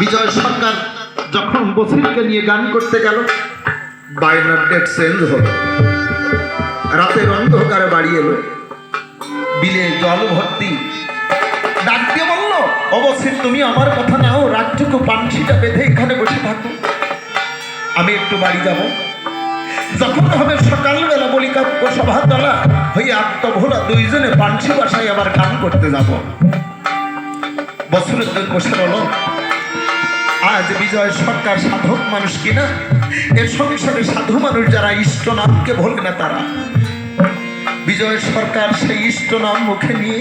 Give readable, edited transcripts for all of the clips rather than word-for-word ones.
বিজয় সরকার যখন বসিরকে নিয়ে গান করতে গেল, বায়নার ডেট চেঞ্জ হলো। রাতের অন্ধকারে বাড়ি এলো, বিলে জল ভর্তি। ডাক দিয়ে বললো, অবশ্যই তুমি আমার কথা নাও, রাতটুকু পানসিটা বেঁধে এখানে বসে থাকো, আমি একটু বাড়ি যাব। যখন হবে সকালবেলা বলি কাব্য সভা তোলা হয়ে আত্মভোলা দুইজনে পানসি বাসায় আবার গান করতে যাব। বছরের দিন বসে রল। আজ বিজয় সরকার সাধক মানুষ কিনা, এর সংসারে সাধু মানুষ যারা ইষ্ট নামকে ভোলে না তারা। বিজয় সরকার সেই ইষ্ট নাম মুখে নিয়ে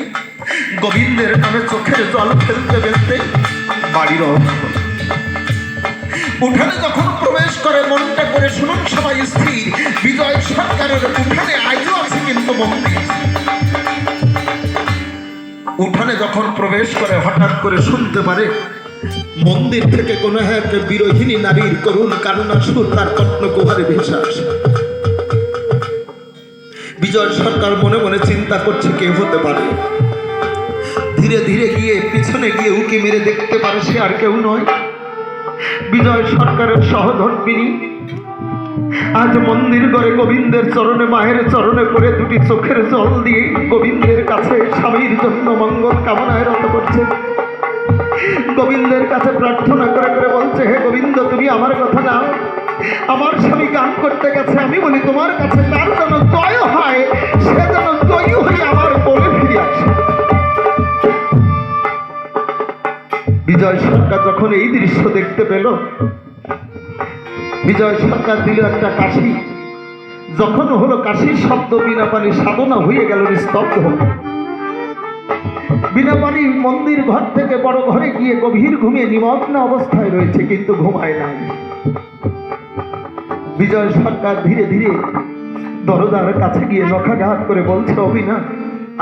গোবিন্দের নামে চোখের জল ফেলতে ফেলতে বাড়ি রওনা হল। উঠানে যখন প্রবেশ করে, মনটা করে শুনুন সবাই স্থির, বিজয় সরকারের উঠানে আজও আছে কিন্তু মন্দির। উঠানে যখন প্রবেশ করে হঠাৎ করে শুনতে পারে মন্দির থেকে কোন এক বিরোহিনী নারীর করুণ কান্না সুর তার কর্ণ গুহারে ভেসে আসে। বিজয় সরকার মনে মনে চিন্তা করছে কে হতে পারে। ধীরে ধীরে গিয়ে পিছনে গিয়ে উকি মেরে দেখতে পারে সে আর কেউ নয়, বিজয় সরকারের সহধর্মিনী। আজ মন্দির করে গোবিন্দের চরণে, মায়ের চরণে করে দুটি চোখের জল দিয়ে গোবিন্দের কাছে স্বামীর জন্য মঙ্গল কামনায় রত করছে। গোবিন্দের কাছে প্রার্থনা করে করে বলছে, হে গোবিন্দ, তুমি আমার কথা নাও, আমার স্বামী গান করতে গেছে, আমি বলি তোমার কাছে তার যেন জয় হয়, সে যেন জয়ী হয়ে আমার বলে ফিরে আসে। বিজয় সরকার যখন এই দৃশ্য দেখতে পেল, বিজয় সরকার দিল একটা কাশি। যখন হলো কাশির শব্দ, বিনা পানি সাধনা হয়ে গেল নিস্তব্ধ। বিনা পানি মন্দির ঘর থেকে বড় ঘরে গিয়ে গভীর ঘুমিয়ে নিমগ্ন অবস্থায় রয়েছে, কিন্তু ঘুমায় নাই। বিজয় সরকার ধীরে ধীরে দরজার কাছে গিয়ে নখাঘাত করে বলছে, অবিনা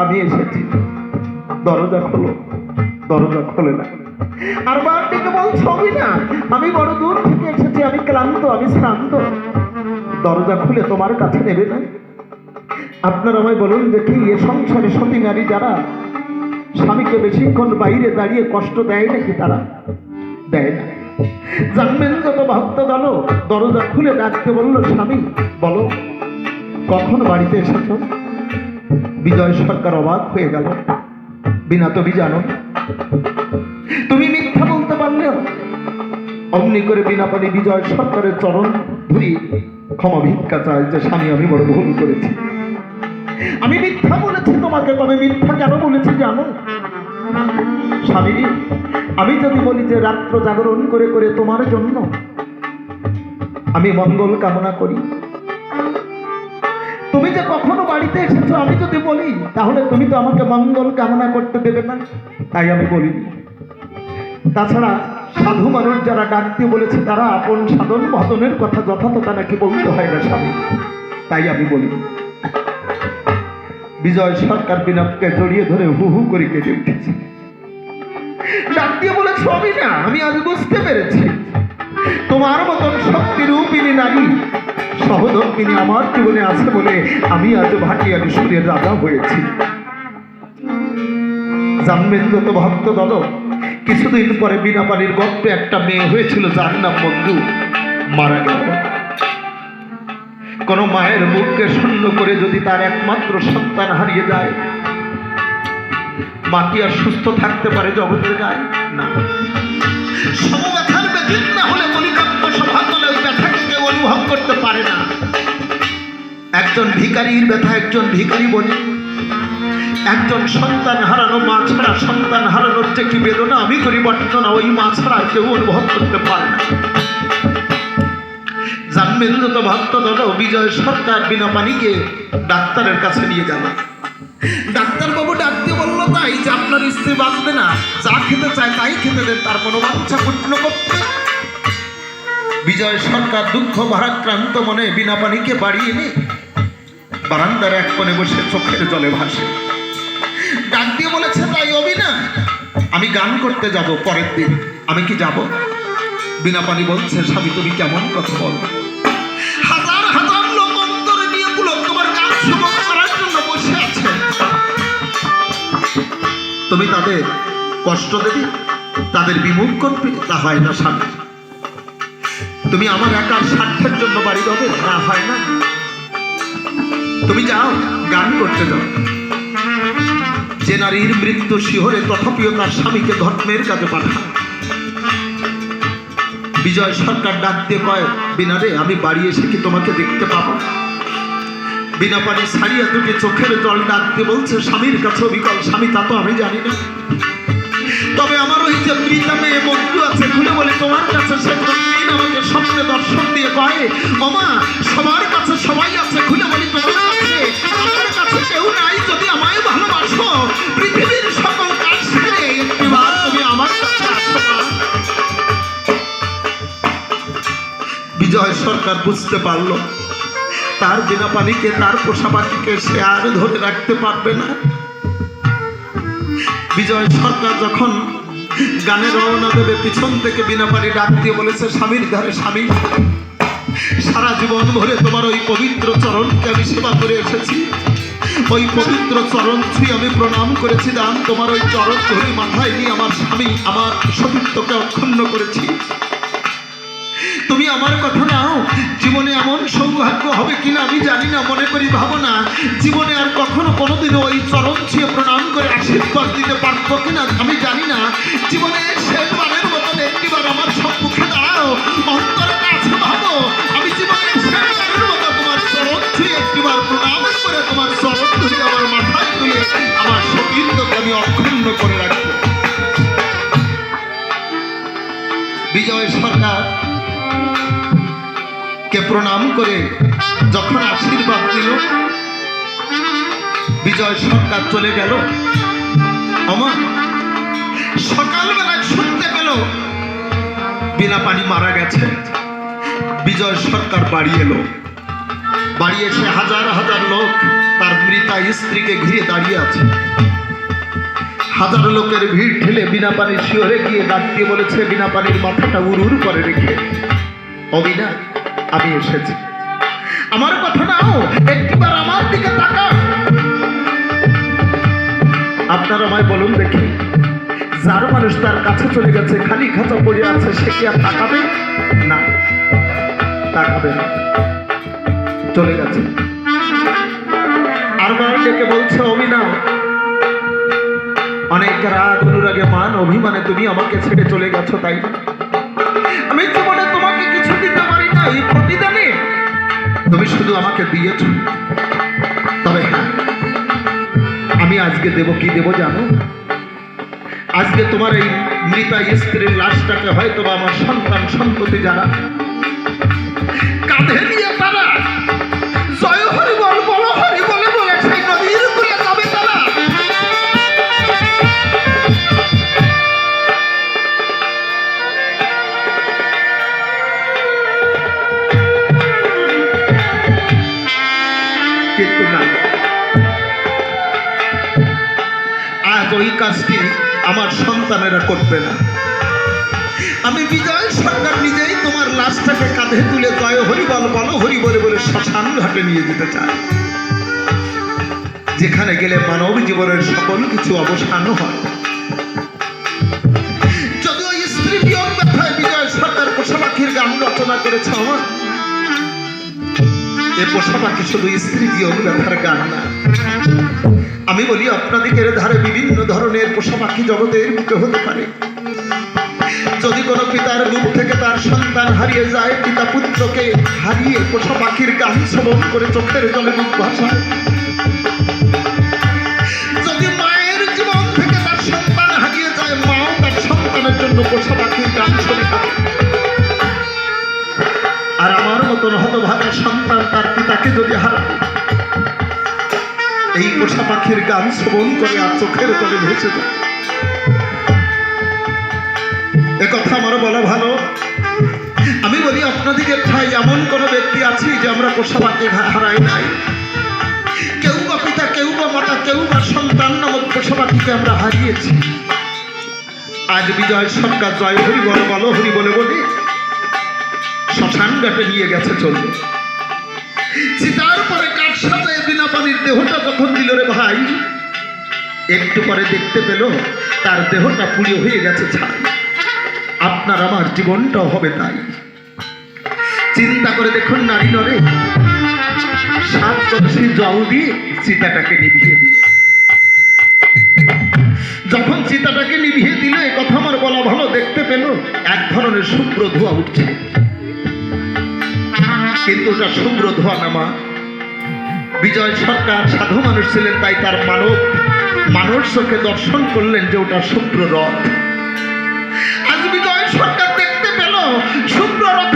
আমি এসেছি, দরজা খোলো। দরজা খোলে না। আর বার থেকে বলছে, অবিনা আমি বড় দূর থেকে এসেছি, আমি ক্লান্ত, আমি শ্রান্ত, দরজা খুলে তোমার কাছে নেবে না। আপনারা আমায় বলুন দেখি, এ সংসারে সতী নারী যারা স্বামীকে বেশিক্ষণ বাইরে দাঁড়িয়ে কষ্ট দেয় নাকি? তারা দেয় না। জানবেন যত ভক্ত গেল, দরজা খুলে ডাকতে বলল, স্বামী বলো কখন বাড়িতে এসেছ? বিজয় সরকার অবাক হয়ে গেল। বিনা তুমি জানো, তুমি মিথ্যা বলতে পারলে? অমনি করে বিনা পানি বিজয় সরকারের চরণ ধরি ক্ষমা ভিক্ষা চায় যে, স্বামী আমি বড় ভুল করেছি, আমি মিথ্যা বলেছি তোমাকে। তবে মিথ্যা কেন বলেছি জানো স্বামী? আমি যদি বলি যে রাত্র জাগরণ করে করে তোমার জন্য আমি মঙ্গল কামনা করি, তুমি যে কখনো বাড়িতে এসেছো, আমি যদি বলি তাহলে তুমি তো আমাকে মঙ্গল কামনা করতে দেবে না, তাই আমি বলিনি। তাছাড়া সাধু মানুষ যারা ডাকতে বলেছে তারা আপন সাধন ভজনের কথা যথাযথা নাকি বলতে হয় না স্বামী, তাই আমি বলি। বিজয় সরকার বিনাপকে জড়িয়ে ধরে হু হু করে কেঁদে উঠেছে। ডাক দিয়ে বলেছে, অবিনা আমি আজ বুঝতে পেরেছি তোমার মতন শক্তিরূপিণী নারী সহধর্মিনী আমার জীবনে আছে বলে আমি আজ ভাটিয়ালি সুরের রাজা হয়েছি। জানবেন যত ভক্ত দল, কিছুদিন পরে বিনা পানির গর্ভে একটা মেয়ে হয়েছিল, যার নাম মঞ্জু, মারা গেল। কোন মায়ের মুখকে শূন্য করে যদি তার একমাত্র সন্তান হারিয়ে যায়, মা কি আর সুস্থ থাকতে পারে জগতের গায়ে? না। সমব্যথার ব্যতীত না হলে মনিকাব্য সভা তলে ওই ব্যথাকে কেউ অনুভব করতে পারে না। একজন ভিখারির ব্যথা একজন ভিখারি বলি, একজন সন্তান হারানো মা ছাড়া সন্তান হারানোর যে কি বেদনা আমি করি বর্ণনা, ওই মা ছাড়া কেউ অনুভব করতে পারে না। জানবেন যত ভক্ত দল, বিজয় সরকার বিনা পানিকে ডাক্তারের কাছে নিয়ে গেল। ডাক্তারবাবু ডাকতে বললো, তাই যে আপনার স্ত্রী বাঁচবে না, যা খেতে চায় তাই খেতে দেন, তার মনোবাঞ্ছা পূর্ণ করতে। বিজয় সরকার দুঃখ ভারাক্রান্ত মনে বিনা পানিকে বাড়ি এনে বারান্দার এক কোণে বসে চোখের জলে ভাসে। ডাক দিয়ে বলেছে, তাই অবিনা আমি গান করতে যাব পরের দিন, আমি কি যাব? বিনা পানি বলছে, স্বামী তুমি কেমন কথা বল, হাজার হাজার লোক অন্তরে নিয়ে পুলক তোমার গান শ্রবণ করার জন্য বসে আছে, তুমি তাদের কষ্ট দেবে? তাদের বিমুখ করবে, তা হয় না স্বামী। তুমি আমার একার স্বার্থের জন্য বাড়ি দেবে, না হয় না। তুমি যাও, গান করতে যাও। যে নারীর মৃত্যু শিহরে তথাপিও তার স্বামীকে ধর্মের কাজে পাঠায়। বিজয় সরকার ডাক দিয়ে কয়, বিনা রে, আমি বাড়ি এসে কি তোমাকে দেখতে পাবো? বিনা পানি ছাড়িয়া দুটি চোখের জল ডাক দিয়ে বলছে, স্বামীর কাছে বিকল স্বামী তা তো আমি জানি না, তবে আমার ওই যে মৃতা মেয়ে বন্ধু আছে, খুলে বলে তোমার কাছে সে প্রতিদিন আমাকে স্বপ্নে দর্শন দিয়ে কয়, ওমা সবার কাছে সবাই আছে, খুলে বলি তোমার কাছে আমার কাছে কেউ নাই। যদি আমায় ভালোবাসো পৃথিবীর সকল কাজ ছেড়ে একটিবার তুমি আমার কাছে আসো না। বিজয় সরকার বুঝতে পারলো তার বিনা পানিকে, তার পোষা পাখিকে সে আর ধরে রাখতে পারবে না। বিজয় সরকার যখন গানে রওনা দেবে, পিছন থেকে বিনা পানি ডাক দিয়ে বলেছে, স্বামীর ধারে স্বামী, সারা জীবন ভরে তোমার ওই পবিত্র চরণকে আমি সেবা করে এসেছি, ওই পবিত্র চরণ ছুঁয়ে আমি প্রণাম করেছি, দান তোমার ওই চরণ ধরে মাথায় নিয়ে আমার স্বামী আমার সতীত্বকে অক্ষুণ্ণ করেছি। তুমি আমার কথা নাও, জীবনে এমন সৌভাগ্য হবে কিনা আমি জানি না, মনে করি ভাবো না জীবনে আর কখনো কোনোদিনও ওই চরণ ছুঁয়ে প্রণাম করে আশীর্বাদ দিতে পারবো কিনা আমি জানি না। জীবনে শেষবারের মতন একটিবার আমার সম্মুখে দাঁড়াও, অন্তরে কাছে ভাবো, আমি জীবনে শেষবারের মতো তোমার চরণ ছুঁয়ে একটিবার প্রণাম করে তোমার চরণ ধরে আমার মাথায় তুলে আমার সতীত্বকে আমি অক্ষুণ্ণ করে রাখবো। বিজয় সরকার কে প্রণাম করে যখন আশীর্বাদ দিল, বিজয় সরকার চলে গেল। আমার সকালবেলায় শুনতে পেল বিনা পানি মারা গেছে। বিজয় সরকার বাড়ি এলো, বাড়ি এসে হাজার হাজার লোক তার মৃতা স্ত্রীকে ঘিরে দাঁড়িয়ে আছে। হাজার লোকের ভিড় ঠেলে বিনা পানি শিহরে গিয়ে ডাক দিয়ে বলেছে, বিনা পানির মাথাটা উড়ুর করে রেখে, অবিনা আমি এসেছি, আমার কথা নাও, একটিবার আমার দিকে তাকা। আপনারা আমায় বলুন দেখি, যার মানুষ তার কাছে চলে গেছে, খালি খাঁচা পড়ে আছে, সে কি আর তাকাবে? না, তাকাবে না, চলে গেছে। আর বার ডেকে বলছে, অবিনা অনেক রাগ অনুরাগে মান অভিমানে তুমি আমাকে ছেড়ে চলে গেছো, তাই না? আমি জীবনে তোমাকে কিছু দিতে পারি না, এই প্রতিদানে তুমি শুধু আমাকে দিয়েছ। তবে হ্যাঁ, আমি আজকে দেব, কি দেব জানো? আজকে তোমার এই মৃতা স্ত্রীর লাশটাকে হয়তো আমার সন্তান সম্পত্তি যারা কাঁধে নিয়ে তারা জয় হরি বল বল হরি বলে বলে সেই নদীর কুলে যাবে তারা। কিন্তু না, আজ ওই কাজটি আমার সন্তানেরা করবে না। আমি বিজয় সরকার নিজেই তোমার লাশটাকে কাঁধে তুলে জয় হরি বল বল হরি বলে বলে শ্মশান ঘাটে নিয়ে যেতে চায়, যেখানে গেলে মানব জীবনের সকল কিছু অবসান হয়। যদিও স্ত্রী বিয়োগ ব্যথায় বিজয় সরকার পোষা পাখির গান রচনা করেছে, আমার এ পোষা পাখি শুধু স্ত্রী বিয়োগ ব্যথার গান না। আমি বলি, আপনাদের ধারে বিভিন্ন ধরনের পোষা পাখি জগতের মুখে হতে পারে। যদি কোনো পিতার মুখ থেকে তার সন্তান হারিয়ে যায়, পিতা পুত্রকে হারিয়ে পোষা পাখির গান শ্রবণ করে চোখের জলে মুখ ভাসায়। যদি মায়ের জীবন থেকে তার সন্তান হারিয়ে যায়, মাও তার সন্তানের জন্য পোষা পাখির গান শুনে থাকে। আর আমার মতন হতভাগা সন্তান তার পিতাকে যদি হারায়, এই পোষা পাখির গান শ্রবণ করে আর চোখের জলে ভেসে যায়। একথা আমার বলা ভালো। আমি বলি, আপনাদের ঠাই এমন কোন ব্যক্তি আছে যে আমরা পোষা পাখি হারাই নাই? কেউ বা পিতা, কেউ বা মাতা, কেউ বা সন্তান নামক পোষা পাখিকে আমরা হারিয়েছি। আজ বিজয় সরকার জয় হরি বল বল হরি বলে বলে শ্মশান ঘাটে নিয়ে গেছে চলে। চিতার পরে কাঠ সাজায় বিনা পানির দেহটা যখন দিল রে ভাই, একটু পরে দেখতে পেল তার দেহটা পুড়ে হয়ে গেছে ছাই। আপনার আমার জীবনটাও হবে তাই। চিন্তা করে দেখুন নারী নরে 7 কলসি জল দিয়ে চিতাটাকে নিভিয়ে দিল। যখন চিতাটাকে নিভিয়ে দিল, এ কথা আমার বলা ভালো, দেখতে পেল এক ধরনের শুভ্র ধোঁয়া উঠছে, কিন্তু ওটা শুভ্র ধোঁয়া না মা। বিজয় সরকার সাধু মানুষ ছিলেন, তাই তার মানব চোখে দর্শন করলেন যে ওটা শুভ্র রথ। আজ বিজয় সরকার দেখতে পেল শুভ্র রথ